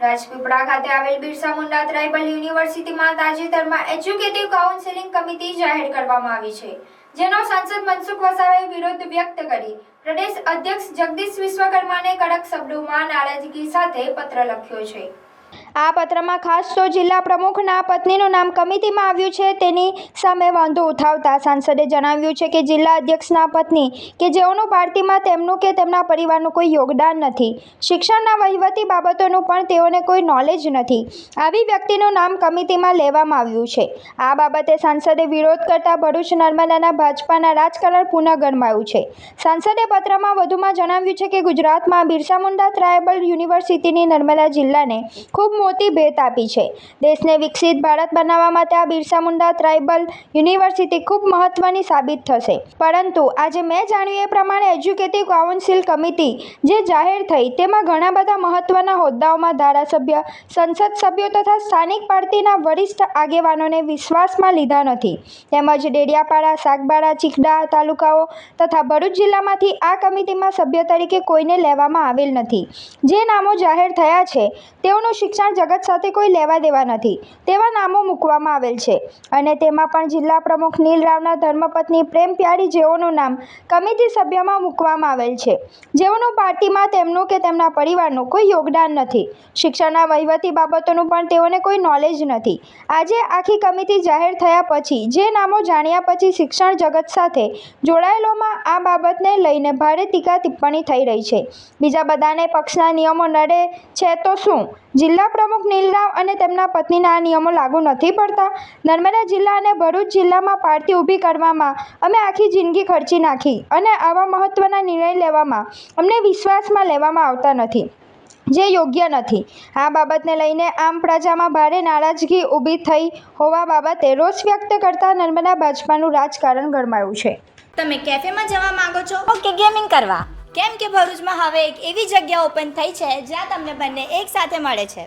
રાજપીપળા ખાતે આવેલ બિરસા મુંડા ટ્રાઇબલ યુનિવર્સિટીમાં તાજેતરમાં એજ્યુકેટિવ કાઉન્સેલિંગ કમિટી જાહેર કરવામાં આવી છે, જેનો સાંસદ મનસુખ વસાવાએ વિરોધ વ્યક્ત કરી પ્રદેશ અધ્યક્ષ જગદીશ વિશ્વકર્માને કડક શબ્દોમાં નારાજગી સાથે પત્ર લખ્યો છે। આ પત્રમાં ખાસ તો જિલ્લા પ્રમુખના પત્નીનું નામ કમિટીમાં આવ્યું છે, તેની સામે વાંધો ઉઠાવતા સાંસદે જણાવ્યું છે કે જિલ્લા અધ્યક્ષના પત્ની કે જેઓનું પાર્ટીમાં તેમનું કે તેમના પરિવારનું કોઈ યોગદાન નથી, શિક્ષણના વહીવટી બાબતોનું પણ તેઓને કોઈ નોલેજ નથી, આવી વ્યક્તિનું નામ કમિટીમાં લેવામાં આવ્યું છે। આ બાબતે સાંસદે વિરોધ કરતા ભરૂચ નર્મદાના ભાજપાના રાજકારણ પુનઃ ગરમાયું છે। સાંસદે પત્રમાં વધુમાં જણાવ્યું છે કે ગુજરાતમાં બિરસા મુંડા ટ્રાઇબલ યુનિવર્સિટીની નર્મદા જિલ્લાને ખૂબ મોટી ભેટ આપી છે। દેશને વિકસિત ભારત બનાવવા માટે આ બિરસા મુંડા ટ્રાઇબલ યુનિવર્સિટી ખૂબ મહત્વની સાબિત થશે, પરંતુ આજે મેં જાણ્યું એ પ્રમાણે એજ્યુકેટિવ કાઉન્સિલ કમિટી જે જાહેર થઈ તેમાં ઘણા બધા મહત્વના હોદ્દાઓમાં ધારાસભ્ય, સંસદ સભ્યો તથા સ્થાનિક પાર્ટીના વરિષ્ઠ આગેવાનોને વિશ્વાસમાં લીધા નથી, તેમજ ડેડિયાપાડા, સાગબારા, ચીખડા તાલુકાઓ તથા ભરૂચ જિલ્લામાંથી આ કમિટીમાં સભ્ય તરીકે કોઈને લેવામાં આવેલ નથી। જે નામો જાહેર થયા છે તેઓનું શિક્ષણ જગત સાથે કોઈ લેવા દેવા નથી તેવા નામો મૂકવામાં આવેલ છે, અને તેમાં પણ જિલ્લા પ્રમુખ નીલ રાવના ધર્મપત્ની પ્રેમ પ્યારી જેઓનું નામ કમિટી સભ્યમાં મૂકવામાં આવેલ છે, જેઓનું પાર્ટીમાં તેમનું કે તેમના પરિવારનું કોઈ યોગદાન નથી, શિક્ષણના વહીવટી બાબતોનું પણ તેઓને કોઈ નોલેજ નથી। આજે આખી કમિટી જાહેર થયા પછી જે નામો જાણ્યા પછી શિક્ષણ જગત સાથે જોડાયેલોમાં આ બાબતને લઈને ભારે ટીકા ટિપ્પણી થઈ રહી છે। બીજા બધાને પક્ષના નિયમો નડે છે તો શું જિલ્લા પ્રમુખ નીલરાવ અને તેમના પત્નીના આ નિયમો લાગુ નથી પડતા? નર્મદા જિલ્લા અને ભરૂચ જિલ્લામાં પાર્ટી ઊભી કરવામાં અમે આખી જિંદગી ખર્ચી નાખી અને આવા મહત્ત્વના નિર્ણય લેવામાં અમને વિશ્વાસમાં લેવામાં આવતા નથી, જે યોગ્ય નથી। આ બાબતને લઈને આમ પ્રજામાં ભારે નારાજગી ઊભી થઈ હોવા બાબતે રોષ વ્યક્ત કરતા નર્મદા ભાજપાનું રાજકારણ ગરમાયું છે। તમે કેફેમાં જવા માંગો છો કે ગેમિંગ કરવા? કેમ કે ભરૂચમાં હવે એક એવી જગ્યા ઓપન થઈ છે જ્યાં તમને બંને એક સાથે મળે છે।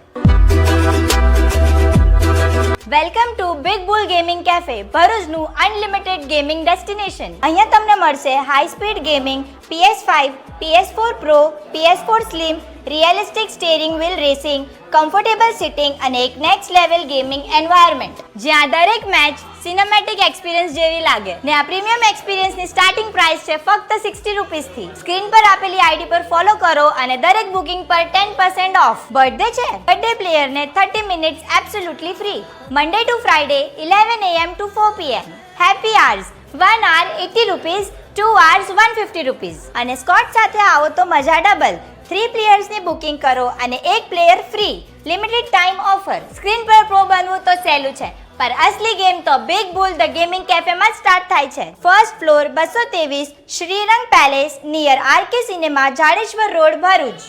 Welcome to Big Bull gaming cafe, ભરૂચનું અનલિમિટેડ ગેમિંગ ડેસ્ટિનેશન। અહીંયા તમને મળશે high speed gaming, PS5, PS4 Pro, PS4 Slim, realistic steering wheel racing, comfortable seating અને એક નેક્સ્ટ લેવલ ગેમિંગ એન્વાયરમેન્ટ, જ્યાં દરેક મેચ સિનેમેટિક એક્સપિરિયન્સ જેવી લાગે ને આ પ્રીમિયમ એક્સપિરિયન્સની સ્ટાર્ટિંગ પ્રાઇસ છે ફક્ત 60 રૂપીસથી। સ્ક્રીન પર આપેલી આઈડી પર ફોલો કરો અને દરેક બુકિંગ પર 10% ઓફ। બર્થડે છે? બર્થડે પ્લેયરને 30 minutes absolutely free. Monday to Friday 11 AM to 4 PM। Happy hours 1 hour 80 rupees, 2 hours 150 rupees અને સ્કોટ સાથે આવો તો મજા ડબલ। 3 પ્લેયર્સની બુકિંગ કરો અને 1 player free. Limited time offer. Screen પર પ્રો બનવું તો સહેલું છે, पर असली गेम तो Big Bull the gaming cafe में स्टार्ट थाय छे। First floor 223 Shrirang palace near RK cinema, Jadeshwar road, Bharuch.